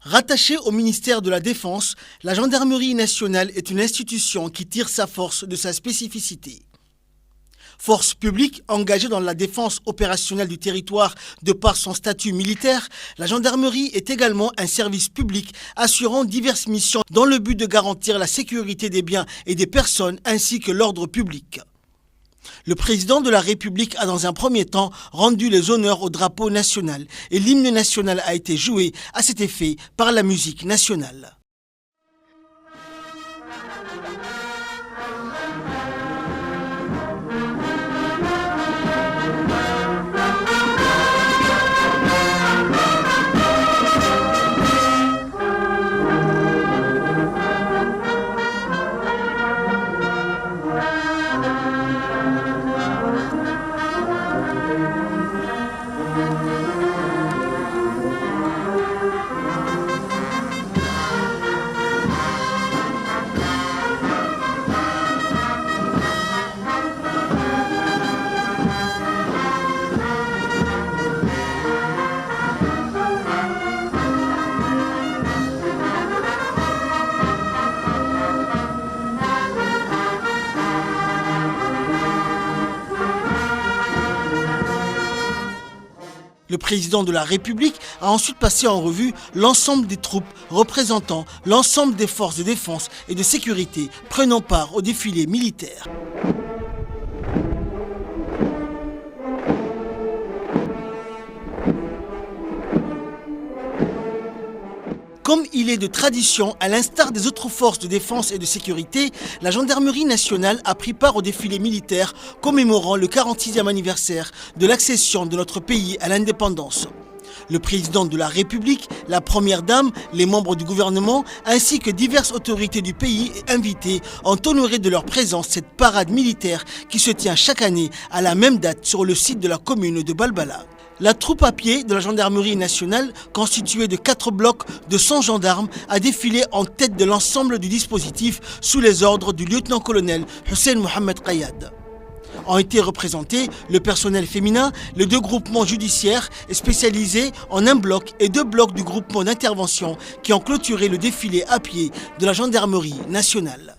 Rattachée au ministère de la Défense, la Gendarmerie nationale est une institution qui tire sa force de sa spécificité. Force publique engagée dans la défense opérationnelle du territoire de par son statut militaire, la gendarmerie est également un service public assurant diverses missions dans le but de garantir la sécurité des biens et des personnes ainsi que l'ordre public. Le président de la République a dans un premier temps rendu les honneurs au drapeau national et l'hymne national a été joué à cet effet par la musique nationale. Le président de la République a ensuite passé en revue l'ensemble des troupes représentant l'ensemble des forces de défense et de sécurité prenant part au défilé militaire. Comme il est de tradition, à l'instar des autres forces de défense et de sécurité, la gendarmerie nationale a pris part au défilé militaire commémorant le 46e anniversaire de l'accession de notre pays à l'indépendance. Le président de la République, la première dame, les membres du gouvernement ainsi que diverses autorités du pays et invités ont honoré de leur présence cette parade militaire qui se tient chaque année à la même date sur le site de la commune de Balbala. La troupe à pied de la gendarmerie nationale, constituée de 4 blocs de 100 gendarmes, a défilé en tête de l'ensemble du dispositif sous les ordres du lieutenant-colonel Hussein Mohamed Qayad. Ont été représentés le personnel féminin, les 2 groupements judiciaires spécialisés en un bloc et 2 blocs du groupement d'intervention qui ont clôturé le défilé à pied de la gendarmerie nationale.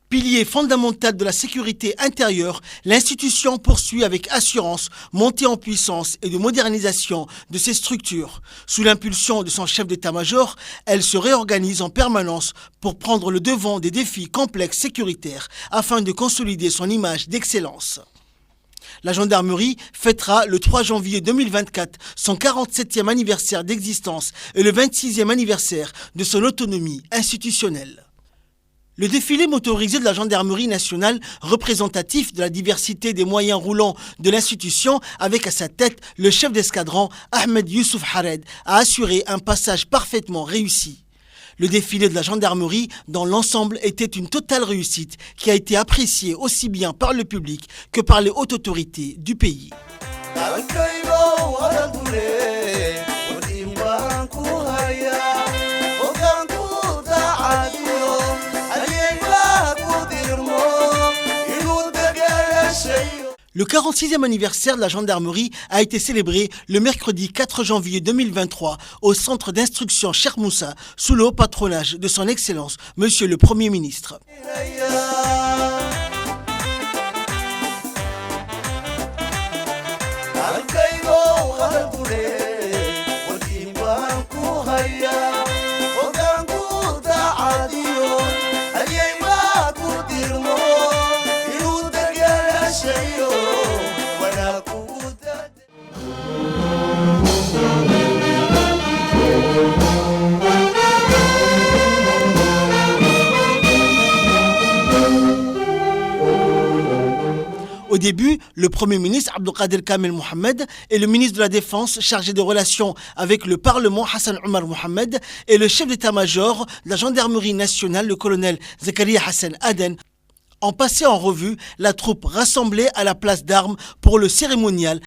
Pilier fondamental de la sécurité intérieure, l'institution poursuit avec assurance montée en puissance et de modernisation de ses structures. Sous l'impulsion de son chef d'état-major, elle se réorganise en permanence pour prendre le devant des défis complexes sécuritaires afin de consolider son image d'excellence. La gendarmerie fêtera le 3 janvier 2024 son 47e anniversaire d'existence et le 26e anniversaire de son autonomie institutionnelle. Le défilé motorisé de la gendarmerie nationale, représentatif de la diversité des moyens roulants de l'institution, avec à sa tête le chef d'escadron Ahmed Youssouf Hared, a assuré un passage parfaitement réussi. Le défilé de la gendarmerie, dans l'ensemble, était une totale réussite qui a été appréciée aussi bien par le public que par les hautes autorités du pays. Le 46e anniversaire de la gendarmerie a été célébré le mercredi 4 janvier 2023 au centre d'instruction Cheikh Moussa sous le haut patronage de son Excellence, Monsieur le Premier ministre. Au début, le Premier ministre Abdelkader Kamel Mohamed et le ministre de la Défense chargé des relations avec le Parlement Hassan Omar Mohamed et le chef d'état-major de la gendarmerie nationale, le colonel Zakaria Hassan Aden, ont passé en revue la troupe rassemblée à la place d'armes pour le cérémonial.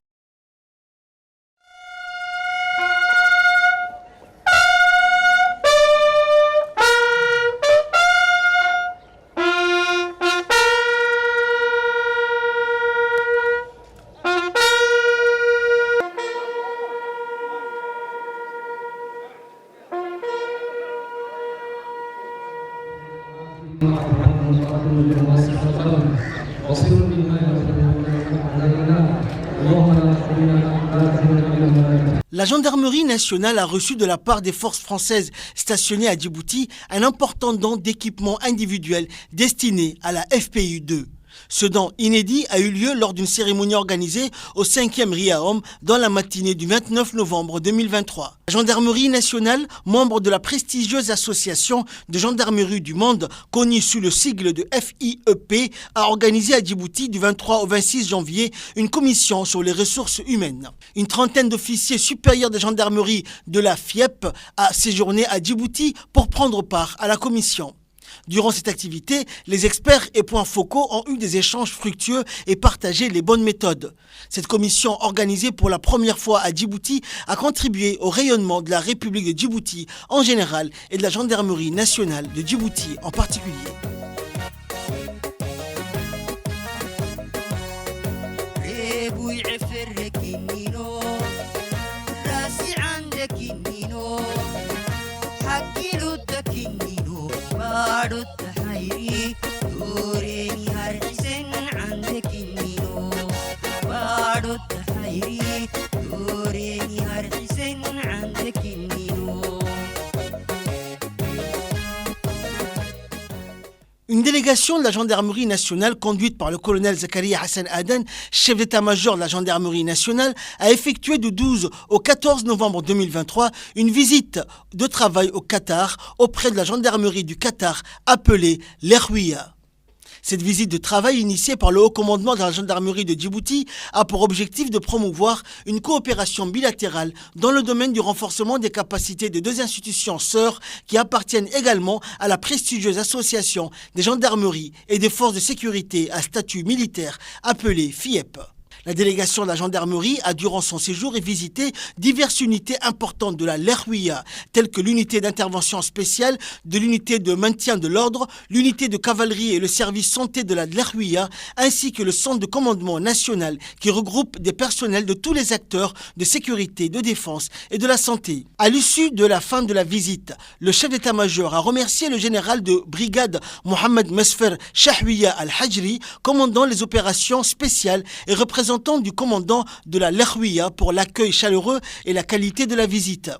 La gendarmerie nationale a reçu de la part des forces françaises stationnées à Djibouti un important don d'équipements individuels destinés à la FPU-2. Ce don inédit a eu lieu lors d'une cérémonie organisée au 5e RIAOM dans la matinée du 29 novembre 2023. La gendarmerie nationale, membre de la prestigieuse association de gendarmerie du monde, connue sous le sigle de FIEP, a organisé à Djibouti du 23 au 26 janvier une commission sur les ressources humaines. Une trentaine d'officiers supérieurs de gendarmerie de la FIEP a séjourné à Djibouti pour prendre part à la commission. Durant cette activité, les experts et points focaux ont eu des échanges fructueux et partagé les bonnes méthodes. Cette commission, organisée pour la première fois à Djibouti, a contribué au rayonnement de la République de Djibouti en général et de la gendarmerie nationale de Djibouti en particulier. Une délégation de la gendarmerie nationale conduite par le colonel Zakaria Hassan Aden, chef d'état-major de la gendarmerie nationale, a effectué du 12 au 14 novembre 2023 une visite de travail au Qatar auprès de la gendarmerie du Qatar appelée l'Erwiya. Cette visite de travail initiée par le haut commandement de la gendarmerie de Djibouti a pour objectif de promouvoir une coopération bilatérale dans le domaine du renforcement des capacités des deux institutions sœurs qui appartiennent également à la prestigieuse association des gendarmeries et des forces de sécurité à statut militaire appelée FIEP. La délégation de la gendarmerie a, durant son séjour, visité diverses unités importantes de la l'Erwiya, telles que l'unité d'intervention spéciale de l'unité de maintien de l'ordre, l'unité de cavalerie et le service santé de la l'Erwiya, ainsi que le centre de commandement national qui regroupe des personnels de tous les acteurs de sécurité, de défense et de la santé. À l'issue de la fin de la visite, le chef d'état-major a remercié le général de brigade Mohamed Mesfer Shahwiya al-Hajri, commandant les opérations spéciales et représentant du commandant de la l'Erwiya pour l'accueil chaleureux et la qualité de la visite.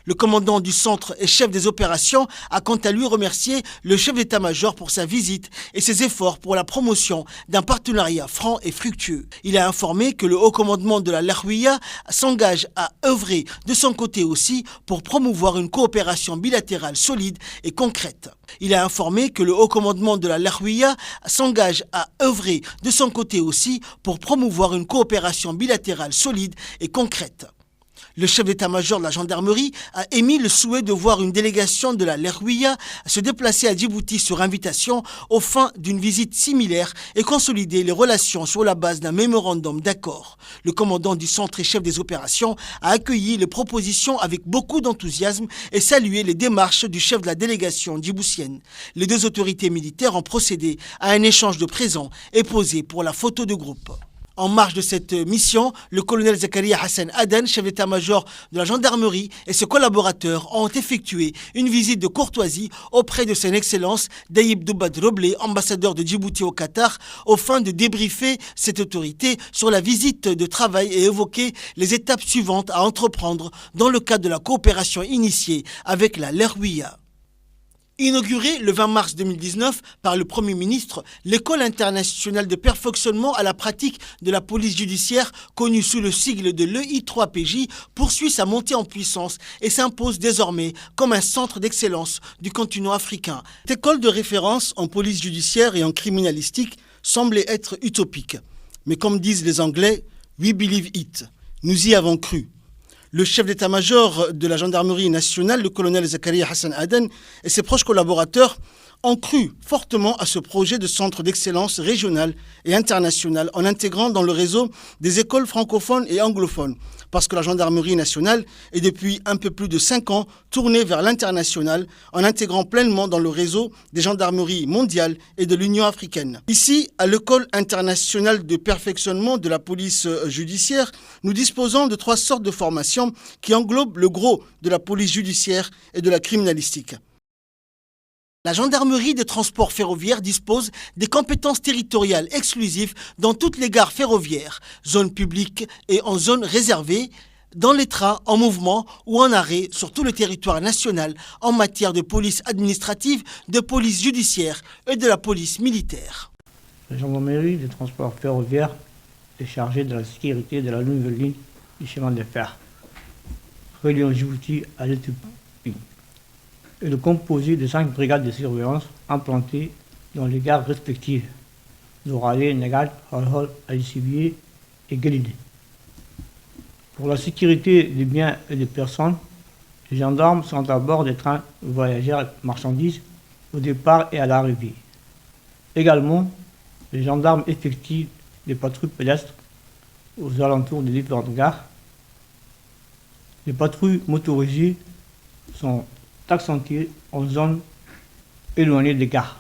Le commandant du centre et chef des opérations a quant à lui remercié le chef d'état-major pour sa visite et ses efforts pour la promotion d'un partenariat franc et fructueux. Il a informé que le haut commandement de la l'Erwiya s'engage à œuvrer de son côté aussi pour promouvoir une coopération bilatérale solide et concrète. Il a informé que le haut commandement de la l'Erwiya s'engage à œuvrer de son côté aussi pour promouvoir une coopération bilatérale solide et concrète. Le chef d'état-major de la gendarmerie a émis le souhait de voir une délégation de la l'Erwiya se déplacer à Djibouti sur invitation aux fins d'une visite similaire et consolider les relations sur la base d'un mémorandum d'accord. Le commandant du centre et chef des opérations a accueilli les propositions avec beaucoup d'enthousiasme et salué les démarches du chef de la délégation djiboutienne. Les deux autorités militaires ont procédé à un échange de présents et posé pour la photo de groupe. En marge de cette mission, le colonel Zakaria Hassan Aden, chef d'état-major de la gendarmerie, et ses collaborateurs ont effectué une visite de courtoisie auprès de son Excellence Dayib Doubad Roblé, ambassadeur de Djibouti au Qatar, aux fins de débriefer cette autorité sur la visite de travail et évoquer les étapes suivantes à entreprendre dans le cadre de la coopération initiée avec la l'Erwiya. Inaugurée le 20 mars 2019 par le Premier ministre, l'École internationale de perfectionnement à la pratique de la police judiciaire, connue sous le sigle de l'EI3PJ, poursuit sa montée en puissance et s'impose désormais comme un centre d'excellence du continent africain. Cette école de référence en police judiciaire et en criminalistique semblait être utopique. Mais comme disent les Anglais, « we believe it », nous y avons cru. Le chef d'état-major de la gendarmerie nationale, le colonel Zakaria Hassan Aden, et ses proches collaborateurs ont cru fortement à ce projet de centre d'excellence régional et international en intégrant dans le réseau des écoles francophones et anglophones, parce que la gendarmerie nationale est depuis un peu plus de 5 ans tournée vers l'international en intégrant pleinement dans le réseau des gendarmeries mondiales et de l'Union africaine. Ici, à l'École internationale de perfectionnement de la police judiciaire, nous disposons de 3 sortes de formations qui englobent le gros de la police judiciaire et de la criminalistique. La gendarmerie des transports ferroviaires dispose des compétences territoriales exclusives dans toutes les gares ferroviaires, zones publiques et en zones réservées, dans les trains en mouvement ou en arrêt sur tout le territoire national en matière de police administrative, de police judiciaire et de la police militaire. La gendarmerie des transports ferroviaires est chargée de la sécurité de la nouvelle ligne du chemin de fer reliant Djibouti à l'Éthiopie. Elle est composée de 5 brigades de surveillance implantées dans les gares respectives d'Oralé, Negal, Holhol, Ali-Sibié et Galilée. Pour la sécurité des biens et des personnes, les gendarmes sont à bord des trains voyageurs et marchandises au départ et à l'arrivée. Également, les gendarmes effectuent des patrouilles pédestres aux alentours des différentes gares. Les patrouilles motorisées sont accentuées en zone éloignée des gares.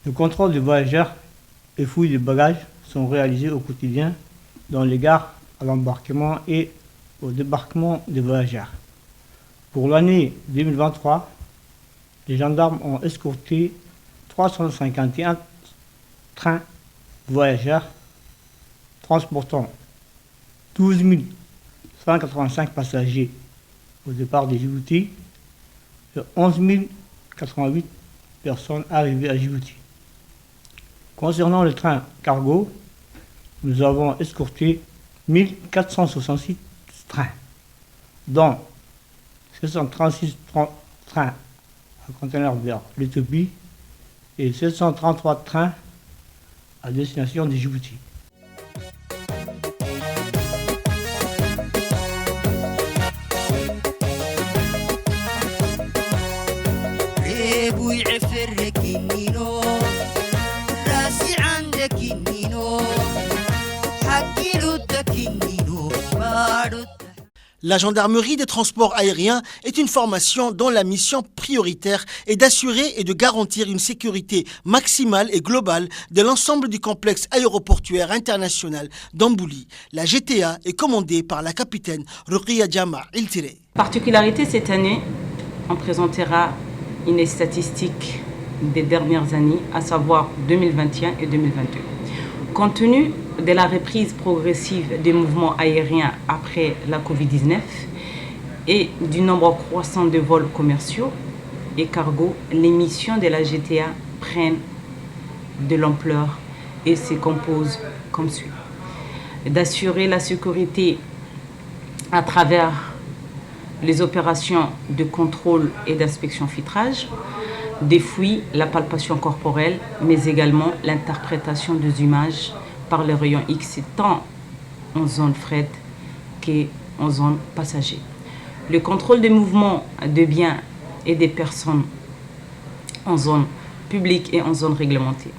Le contrôle des voyageurs et fouilles des bagages sont réalisés au quotidien dans les gares à l'embarquement et au débarquement des voyageurs. Pour l'année 2023, les gendarmes ont escorté 351 trains voyageurs transportant 12 185 passagers au départ de Djibouti et 11 088 personnes arrivées à Djibouti. Concernant le train cargo, nous avons escorté 1466 trains, dont 736 trains à conteneurs vers l'Éthiopie et 733 trains à destination de Djibouti. La gendarmerie des transports aériens est une formation dont la mission prioritaire est d'assurer et de garantir une sécurité maximale et globale de l'ensemble du complexe aéroportuaire international d'Ambouli. La GTA est commandée par la capitaine Ruqia Jama Iltire. Particularité cette année, on présentera une statistique des dernières années, à savoir 2021 et 2022. Compte tenu de la reprise progressive des mouvements aériens après la Covid-19 et du nombre croissant de vols commerciaux et cargo, les missions de la GTA prennent de l'ampleur et se composent comme suit. D'assurer la sécurité à travers les opérations de contrôle et d'inspection filtrage, des fouilles, la palpation corporelle, mais également l'interprétation des images par les rayons X tant en zone fret qu'en zone passager. Le contrôle des mouvements de biens et des personnes en zone publique et en zone réglementée.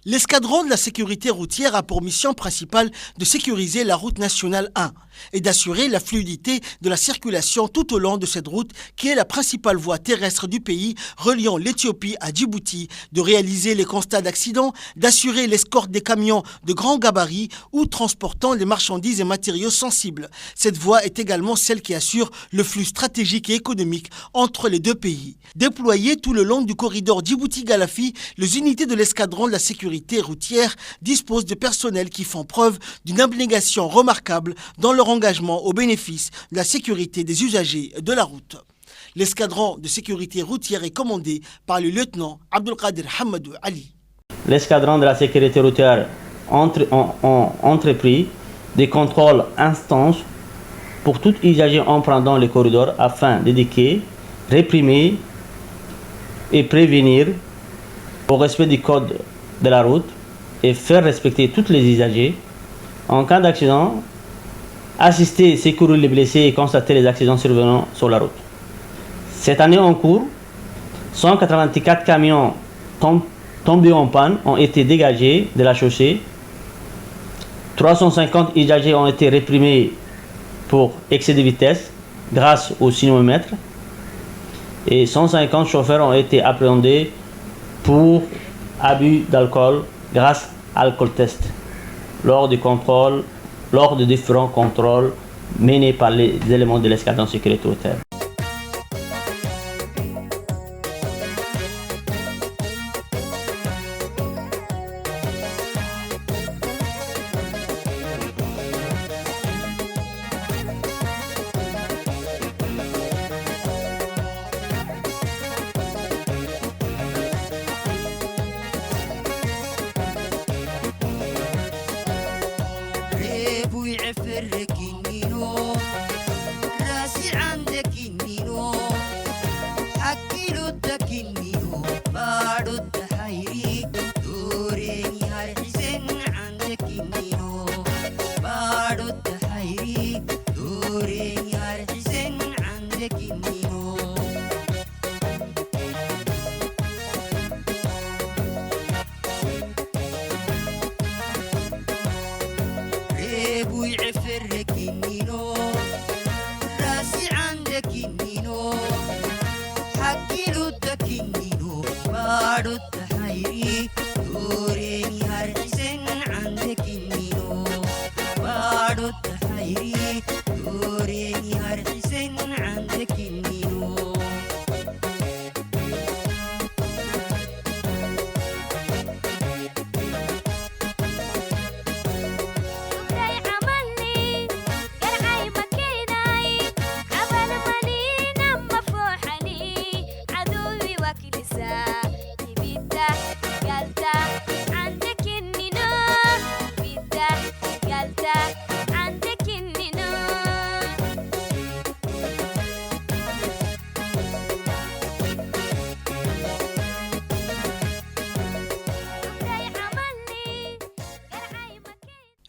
L'escadron de la sécurité routière a pour mission principale de sécuriser la route nationale 1 et d'assurer la fluidité de la circulation tout au long de cette route qui est la principale voie terrestre du pays reliant l'Éthiopie à Djibouti, de réaliser les constats d'accidents, d'assurer l'escorte des camions de grand gabarit ou transportant les marchandises et matériaux sensibles. Cette voie est également celle qui assure le flux stratégique et économique entre les deux pays. Déployées tout le long du corridor Djibouti-Galafi, les unités de l'escadron de la sécurité routière disposent de personnels qui font preuve d'une abnégation remarquable dans leur engagement au bénéfice de la sécurité des usagers de la route. L'escadron de sécurité routière est commandé par le lieutenant Abdelkader Hamadou Ali. L'escadron de la sécurité routière a entrepris des contrôles intenses pour tout usager empruntant les corridors afin d'éduquer, réprimer et prévenir au respect du code de la route et faire respecter tous les usagers. En cas d'accident, assister, secourir les blessés et constater les accidents survenant sur la route. Cette année en cours, 184 camions tombés en panne ont été dégagés de la chaussée. 350 usagers ont été réprimés pour excès de vitesse grâce au cinémomètre. Et 150 chauffeurs ont été appréhendés pour abus d'alcool grâce à l'alcool test lors de différents contrôles menés par les éléments de l'escadron sécurité routière.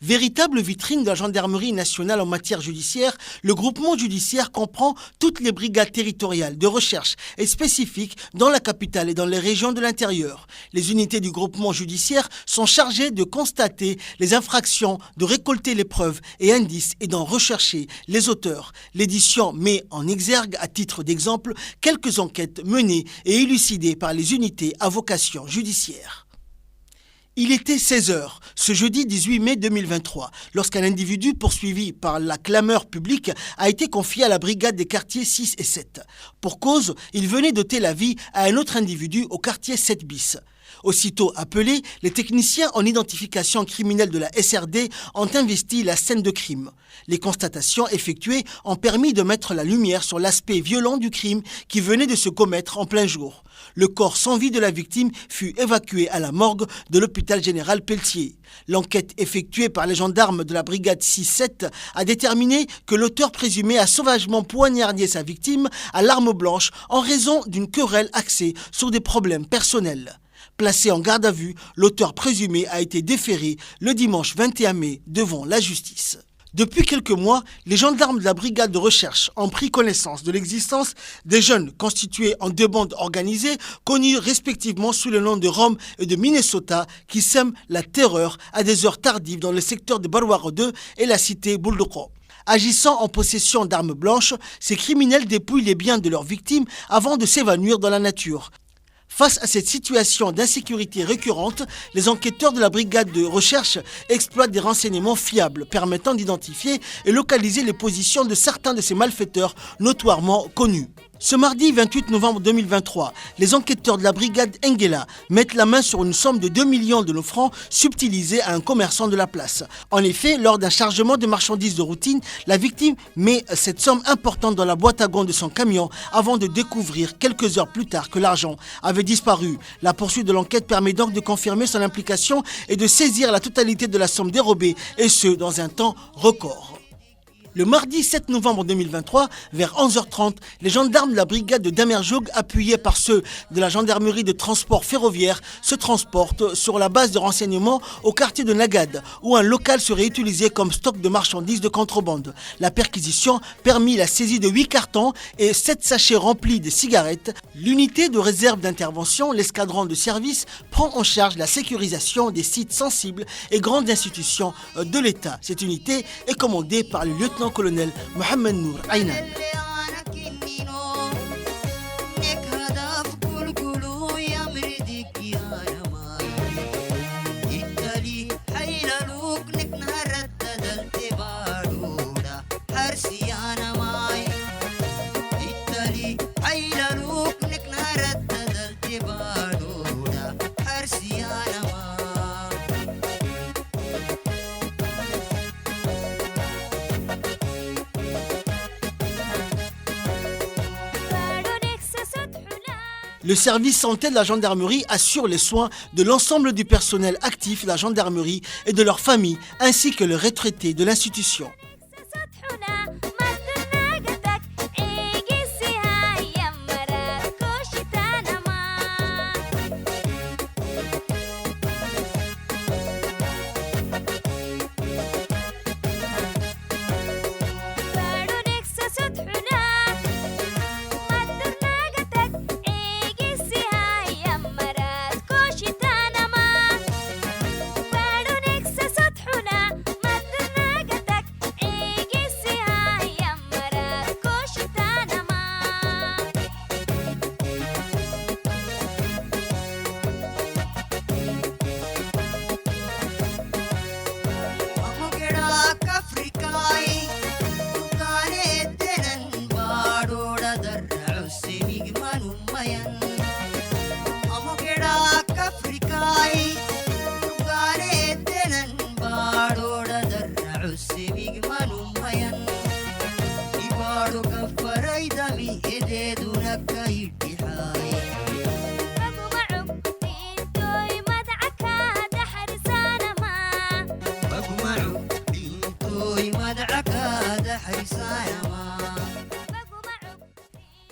Véritable vitrine de la gendarmerie nationale en matière judiciaire, le groupement judiciaire comprend toutes les brigades territoriales de recherche et spécifiques dans la capitale et dans les régions de l'intérieur. Les unités du groupement judiciaire sont chargées de constater les infractions, de récolter les preuves et indices et d'en rechercher les auteurs. L'édition met en exergue, à titre d'exemple, quelques enquêtes menées et élucidées par les unités à vocation judiciaire. Il était 16h, ce jeudi 18 mai 2023, lorsqu'un individu poursuivi par la clameur publique a été confié à la brigade des quartiers 6 et 7. Pour cause, il venait d'ôter la vie à un autre individu au quartier 7 bis. Aussitôt appelés, les techniciens en identification criminelle de la SRD ont investi la scène de crime. Les constatations effectuées ont permis de mettre la lumière sur l'aspect violent du crime qui venait de se commettre en plein jour. Le corps sans vie de la victime fut évacué à la morgue de l'hôpital général Pelletier. L'enquête effectuée par les gendarmes de la brigade 6-7 a déterminé que l'auteur présumé a sauvagement poignardé sa victime à l'arme blanche en raison d'une querelle axée sur des problèmes personnels. Placé en garde à vue, l'auteur présumé a été déféré le dimanche 21 mai devant la justice. Depuis quelques mois, les gendarmes de la brigade de recherche ont pris connaissance de l'existence des jeunes constitués en deux bandes organisées, connus respectivement sous le nom de Rome et de Minnesota, qui sèment la terreur à des heures tardives dans le secteur de Barwaro 2 et la cité Bouldoko. Agissant en possession d'armes blanches, ces criminels dépouillent les biens de leurs victimes avant de s'évanouir dans la nature. Face à cette situation d'insécurité récurrente, les enquêteurs de la brigade de recherche exploitent des renseignements fiables permettant d'identifier et localiser les positions de certains de ces malfaiteurs notoirement connus. Ce mardi 28 novembre 2023, les enquêteurs de la brigade Engela mettent la main sur une somme de 2 millions de nos francs subtilisée à un commerçant de la place. En effet, lors d'un chargement de marchandises de routine, la victime met cette somme importante dans la boîte à gants de son camion avant de découvrir quelques heures plus tard que l'argent avait disparu. La poursuite de l'enquête permet donc de confirmer son implication et de saisir la totalité de la somme dérobée, et ce, dans un temps record. Le mardi 7 novembre 2023, vers 11h30, les gendarmes de la brigade de Damerjoug, appuyés par ceux de la gendarmerie de transport ferroviaire, se transportent sur la base de renseignement au quartier de Nagad, où un local serait utilisé comme stock de marchandises de contrebande. La perquisition permit la saisie de 8 cartons et 7 sachets remplis de cigarettes. L'unité de réserve d'intervention, l'escadron de service, prend en charge la sécurisation des sites sensibles et grandes institutions de l'État. Cette unité est commandée par le lieutenant-colonel Mohamed Nour Aynan. Le service santé de la gendarmerie assure les soins de l'ensemble du personnel actif de la gendarmerie et de leurs familles, ainsi que les retraités de l'institution.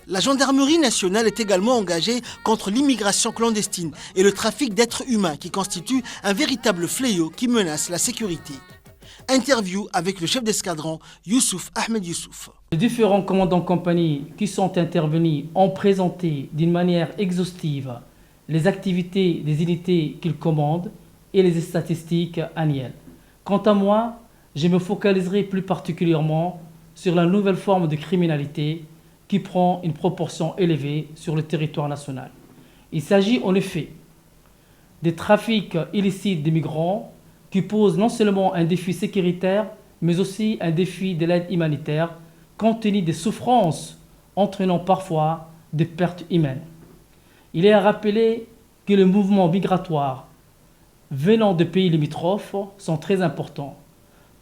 La gendarmerie nationale est également engagée contre l'immigration clandestine et le trafic d'êtres humains qui constitue un véritable fléau qui menace la sécurité. Interview avec le chef d'escadron Youssouf Ahmed Youssouf. Les différents commandants de compagnie qui sont intervenus ont présenté d'une manière exhaustive les activités des unités qu'ils commandent et les statistiques annuelles. Quant à moi, je me focaliserai plus particulièrement sur la nouvelle forme de criminalité qui prend une proportion élevée sur le territoire national. Il s'agit en effet des trafics illicites de migrants qui posent non seulement un défi sécuritaire, mais aussi un défi de l'aide humanitaire, compte tenu des souffrances entraînant parfois des pertes humaines. Il est à rappeler que les mouvements migratoires venant de pays limitrophes sont très importants.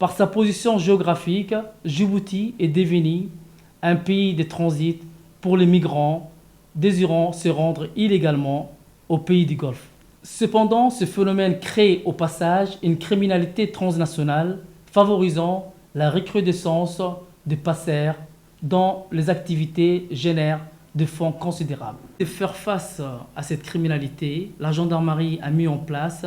Par sa position géographique, Djibouti est devenu un pays de transit pour les migrants désirant se rendre illégalement aux pays du Golfe. Cependant, ce phénomène crée au passage une criminalité transnationale favorisant la recrudescence de passeurs dont les activités génèrent des fonds considérables. Pour faire face à cette criminalité, la gendarmerie a mis en place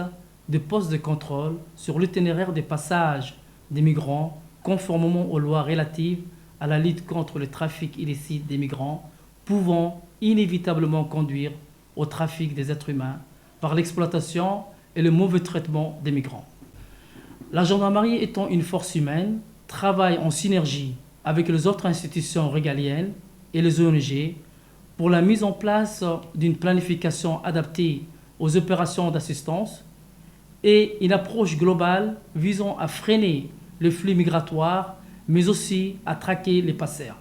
des postes de contrôle sur l'itinéraire des passages des migrants conformément aux lois relatives à la lutte contre le trafic illicite des migrants, pouvant inévitablement conduire au trafic des êtres humains par l'exploitation et le mauvais traitement des migrants. La gendarmerie étant une force humaine, travaille en synergie avec les autres institutions régaliennes et les ONG pour la mise en place d'une planification adaptée aux opérations d'assistance et une approche globale visant à freiner le flux migratoire, mais aussi à traquer les passeurs.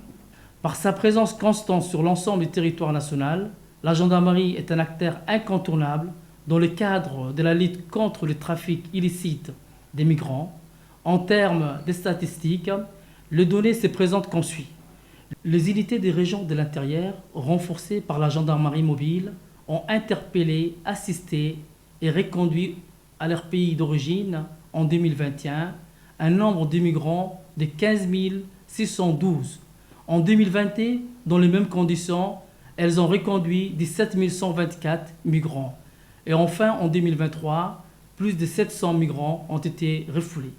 Par sa présence constante sur l'ensemble du territoire national, la gendarmerie est un acteur incontournable dans le cadre de la lutte contre le trafic illicite des migrants. En termes de statistiques, les données se présentent comme suit. Les unités des régions de l'intérieur, renforcées par la gendarmerie mobile, ont interpellé, assisté et reconduit à leur pays d'origine en 2021 un nombre de migrants de 15 612. En 2020, dans les mêmes conditions, elles ont reconduit 17 124 migrants. Et enfin, en 2023, plus de 700 migrants ont été refoulés.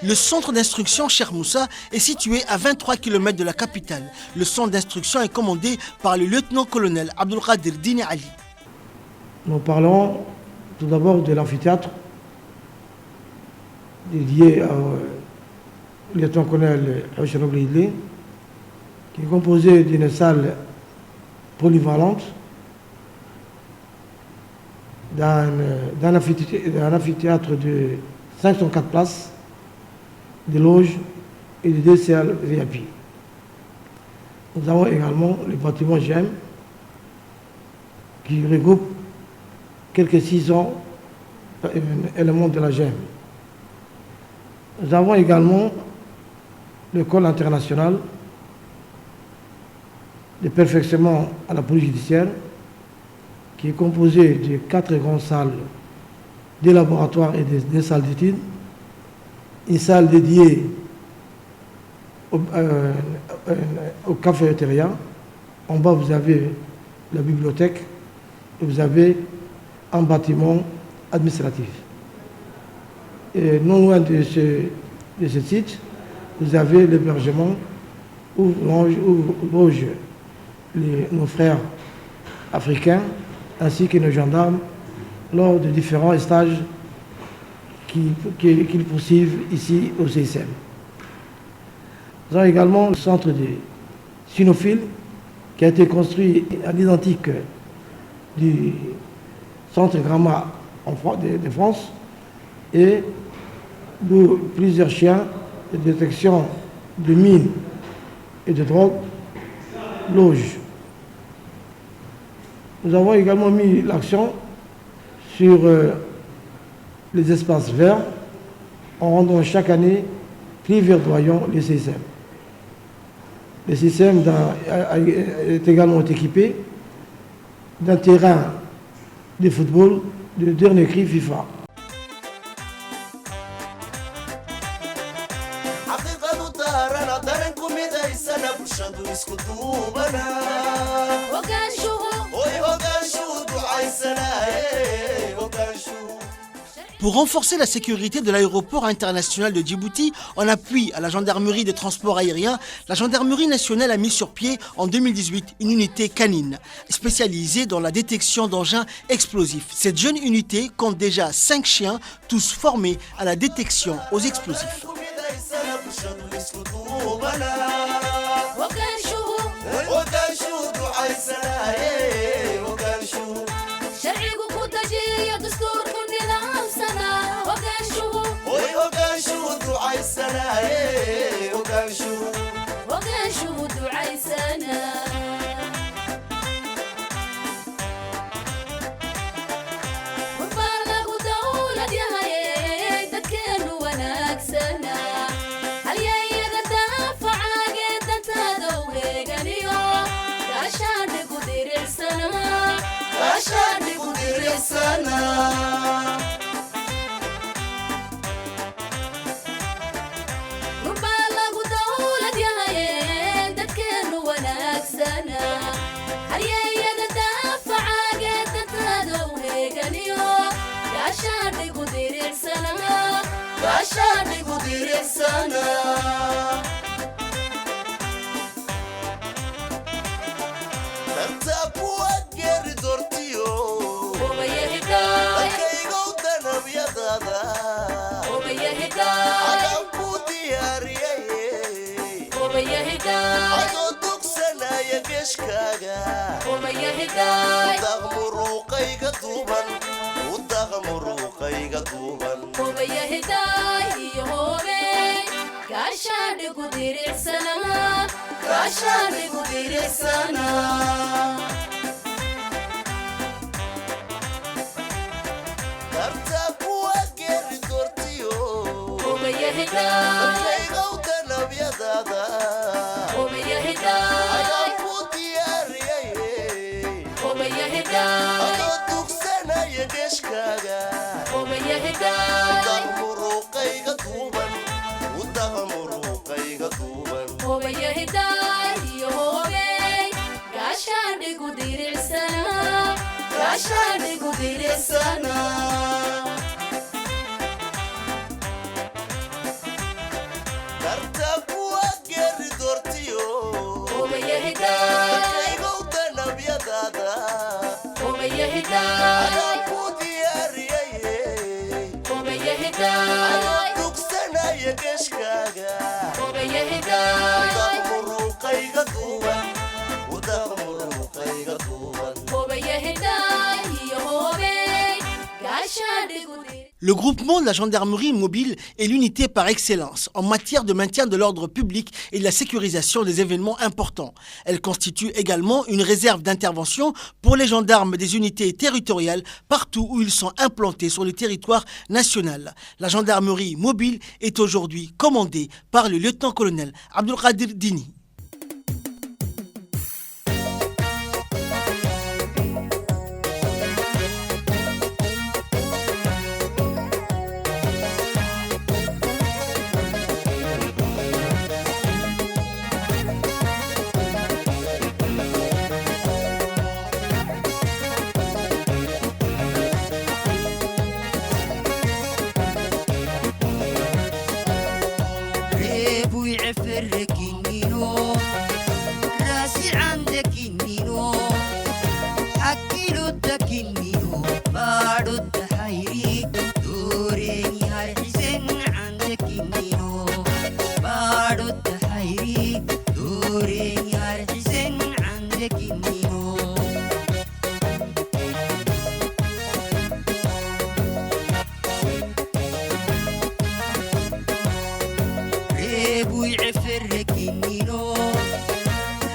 Le centre d'instruction Cheikh Moussa est situé à 23 km de la capitale. Le centre d'instruction est commandé par le lieutenant-colonel Abdelkader Dine Ali. Nous parlons tout d'abord de l'amphithéâtre dédié au lieutenant-colonel Hachem Blidli, qui est composé d'une salle polyvalente, d'un amphithéâtre de 504 places, des loges et de 2 salles VIP. Nous avons également le bâtiment GEM qui regroupe quelques 600 éléments de la GEM. Nous avons également l'école internationale de perfectionnement à la police judiciaire qui est composée de 4 grandes salles, des laboratoires et des salles d'études, une salle dédiée au cafétéria. En bas, vous avez la bibliothèque et vous avez un bâtiment administratif. Et non loin de ce site, vous avez l'hébergement où logent nos frères africains ainsi que nos gendarmes lors de différents stages qu'ils poursuivent ici au CSM. Nous avons également le centre de cynophile qui a été construit à l'identique du centre Gramma de France et où plusieurs chiens de détection de mines et de drogue logent. Nous avons également mis l'accent sur les espaces verts en rendant chaque année plus verdoyant les CSM. Le CSM est également équipé d'un terrain de football de dernier cri FIFA. Pour renforcer la sécurité de l'aéroport international de Djibouti, en appui à la gendarmerie des transports aériens, la gendarmerie nationale a mis sur pied en 2018 une unité canine spécialisée dans la détection d'engins explosifs. Cette jeune unité compte déjà 5 chiens, tous formés à la détection aux explosifs. Le groupement de la gendarmerie mobile est l'unité par excellence en matière de maintien de l'ordre public et de la sécurisation des événements importants. Elle constitue également une réserve d'intervention pour les gendarmes des unités territoriales partout où ils sont implantés sur le territoire national. La gendarmerie mobile est aujourd'hui commandée par le lieutenant-colonel Abdelkader Dini. فركينيو أبوي عفرك النينو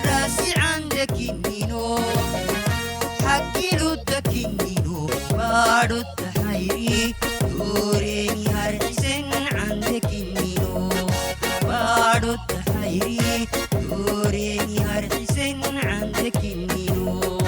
راسي عندك النينو حكي لدك النينو بارو التحيري دوريني هرحسن عندك النينو بارو التحيري دوريني هرحسن عندك النينو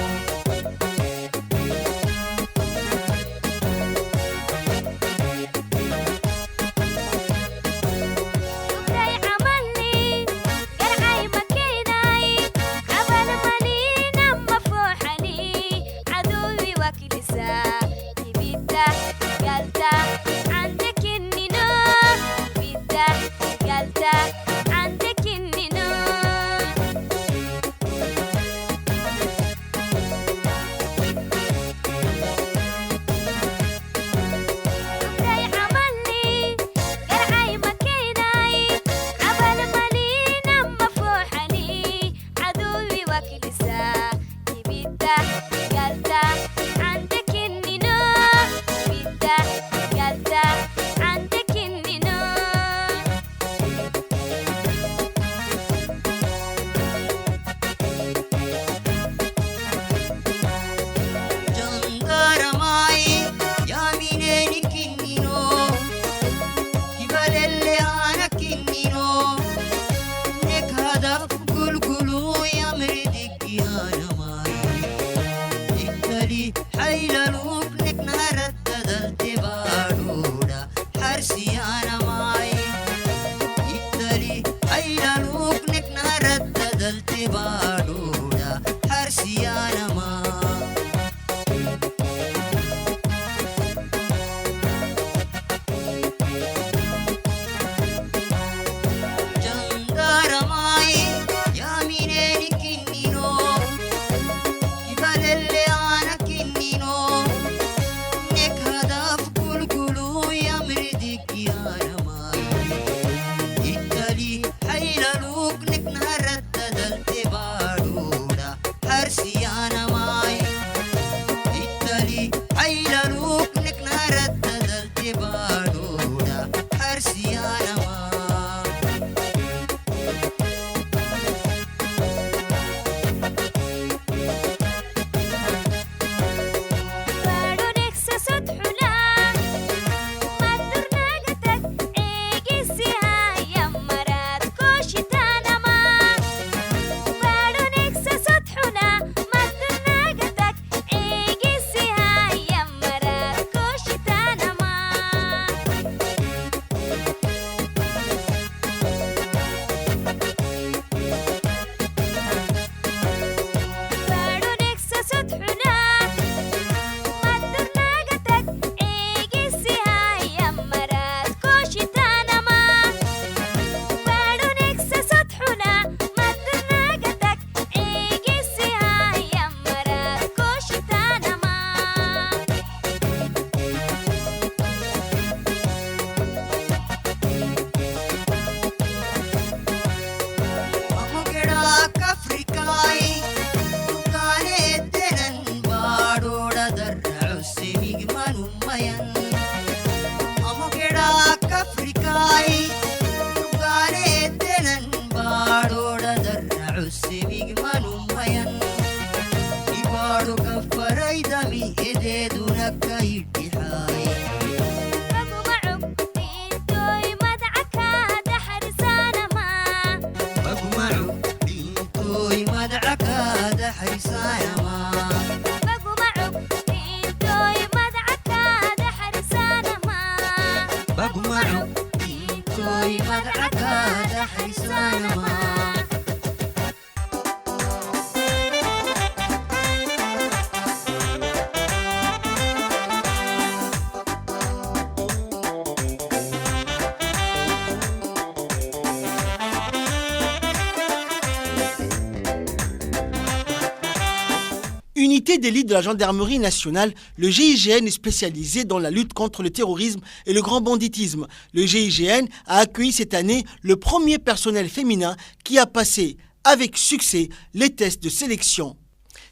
Unité d'élite de la gendarmerie nationale, le GIGN est spécialisé dans la lutte contre le terrorisme et le grand banditisme. Le GIGN a accueilli cette année le premier personnel féminin qui a passé avec succès les tests de sélection.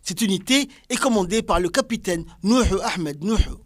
Cette unité est commandée par le capitaine Nouhou Ahmed Nouhou.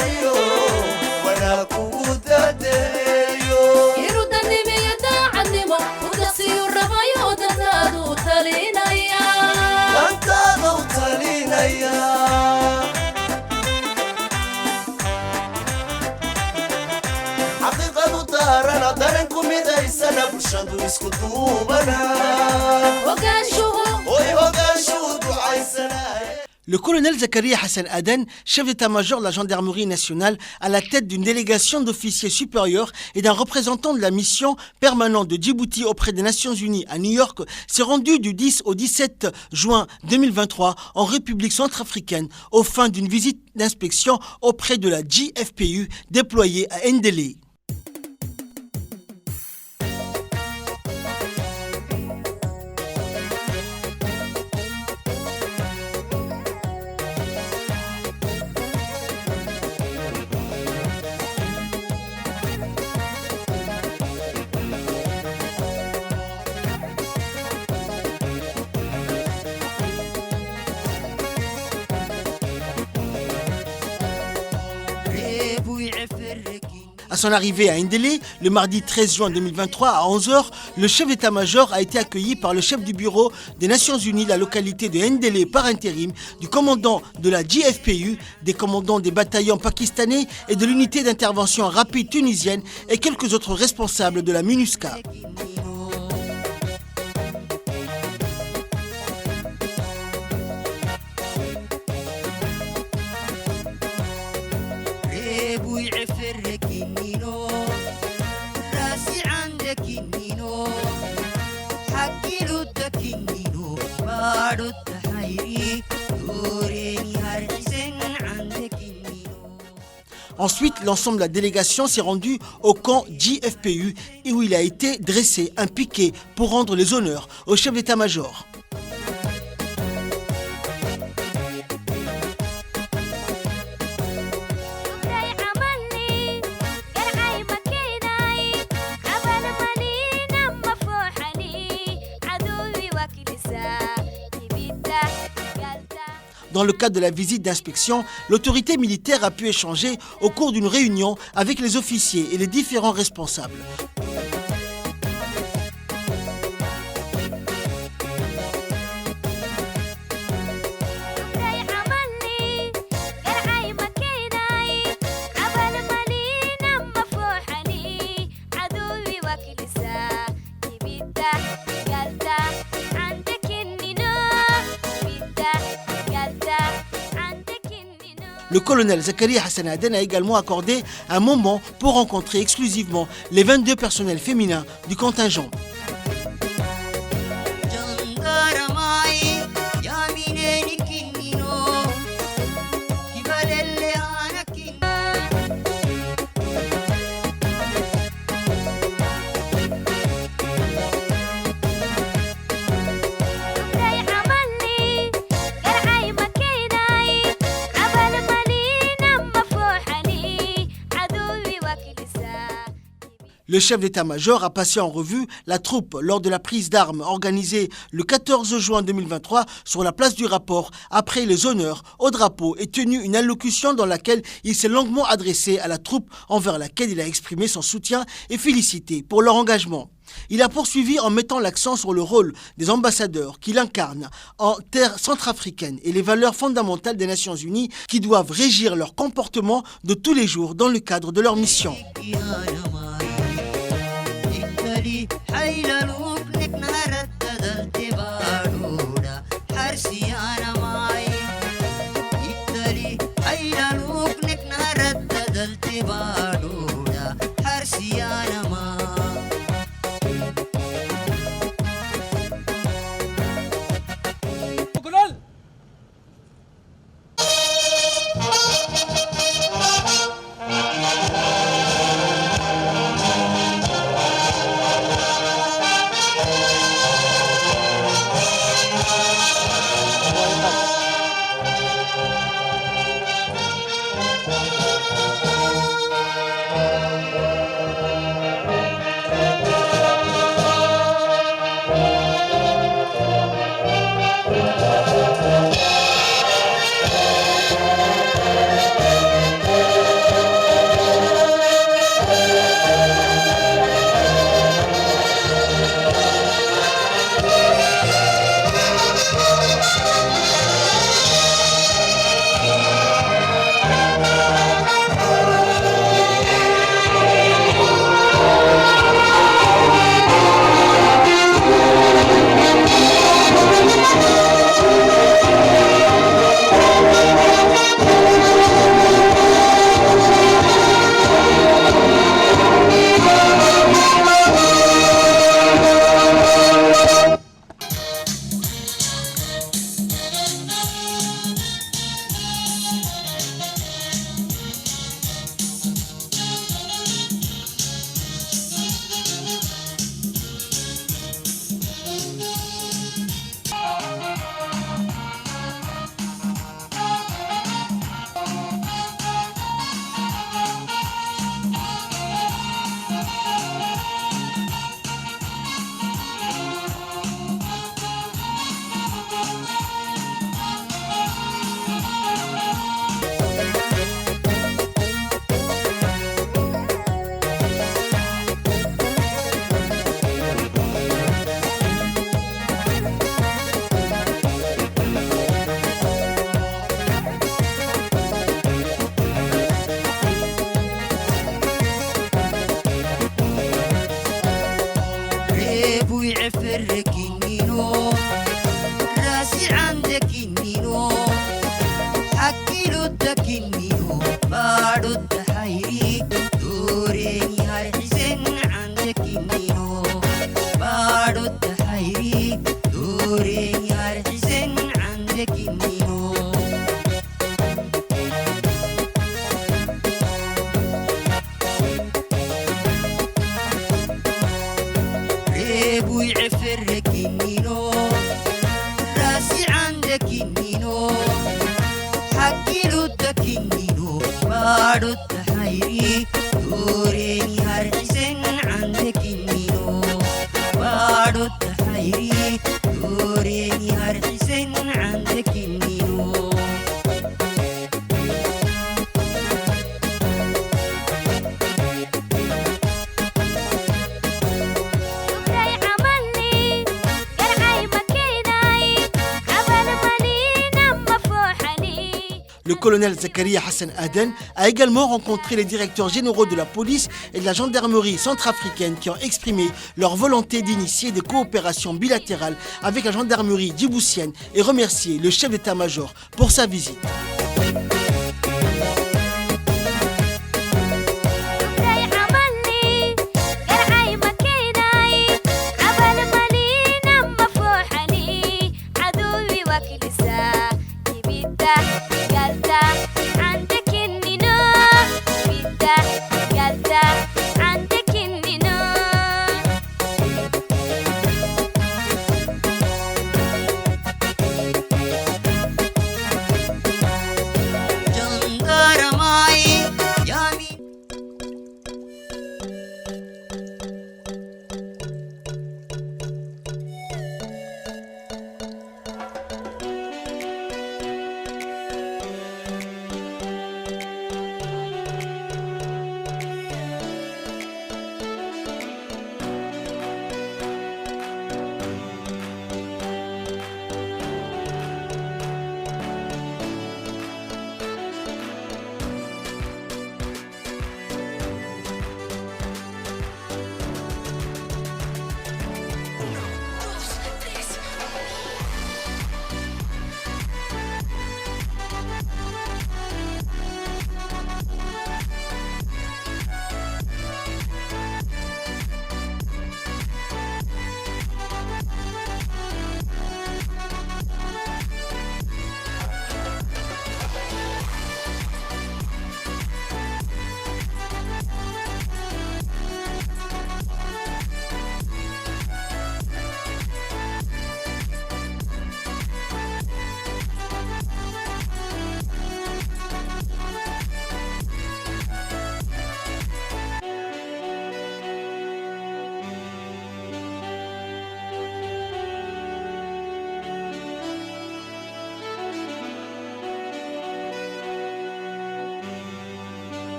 dayo wana kugu dadeeyo irudanimiyo daacadnimo udasiyu rabayo dantaadu talinaya dantaadu talinaya xaqiiqadu daarana daranku midaysana bulshadu isku duubana ogaanshuhu ducaysanaya. Le colonel Zakaria Hassan Aden, chef d'état-major de la gendarmerie nationale, à la tête d'une délégation d'officiers supérieurs et d'un représentant de la mission permanente de Djibouti auprès des Nations Unies à New York, s'est rendu du 10 au 17 juin 2023 en République centrafricaine aux fins d'une visite d'inspection auprès de la JFPU déployée à Ndélé. À son arrivée à Ndélé, le mardi 13 juin 2023 à 11h, le chef d'état-major a été accueilli par le chef du bureau des Nations Unies de la localité de Ndélé par intérim, du commandant de la JFPU, des commandants des bataillons pakistanais et de l'unité d'intervention rapide tunisienne et quelques autres responsables de la MINUSCA. Ensuite, l'ensemble de la délégation s'est rendu au camp JFPU où il a été dressé un piquet pour rendre les honneurs au chef d'état-major. Dans le cadre de la visite d'inspection, l'autorité militaire a pu échanger au cours d'une réunion avec les officiers et les différents responsables. Le colonel Zakaria Hassan Aden a également accordé un moment pour rencontrer exclusivement les 22 personnels féminins du contingent. Le chef d'état-major a passé en revue la troupe lors de la prise d'armes organisée le 14 juin 2023 sur la place du rapport. Après les honneurs au drapeau et tenu une allocution dans laquelle il s'est longuement adressé à la troupe envers laquelle il a exprimé son soutien et félicité pour leur engagement. Il a poursuivi en mettant l'accent sur le rôle des ambassadeurs qu'il incarne en terre centrafricaine et les valeurs fondamentales des Nations Unies qui doivent régir leur comportement de tous les jours dans le cadre de leur mission. الدكنينو بارو التحيري دوريني هرحسن عندك النينو بارو التحيري دوريني هرحسن عندك النينو ريبو يعفرك النينو راسي عندك النينو حكي له الدكنينو بارو التحيري دوريني هرحسن عندك النينو بارو التحيري دوريني هرحسن عندك النينو Le colonel Zakaria Hassan Aden a également rencontré les directeurs généraux de la police et de la gendarmerie centrafricaine qui ont exprimé leur volonté d'initier des coopérations bilatérales avec la gendarmerie djiboutienne et remercié le chef d'état-major pour sa visite.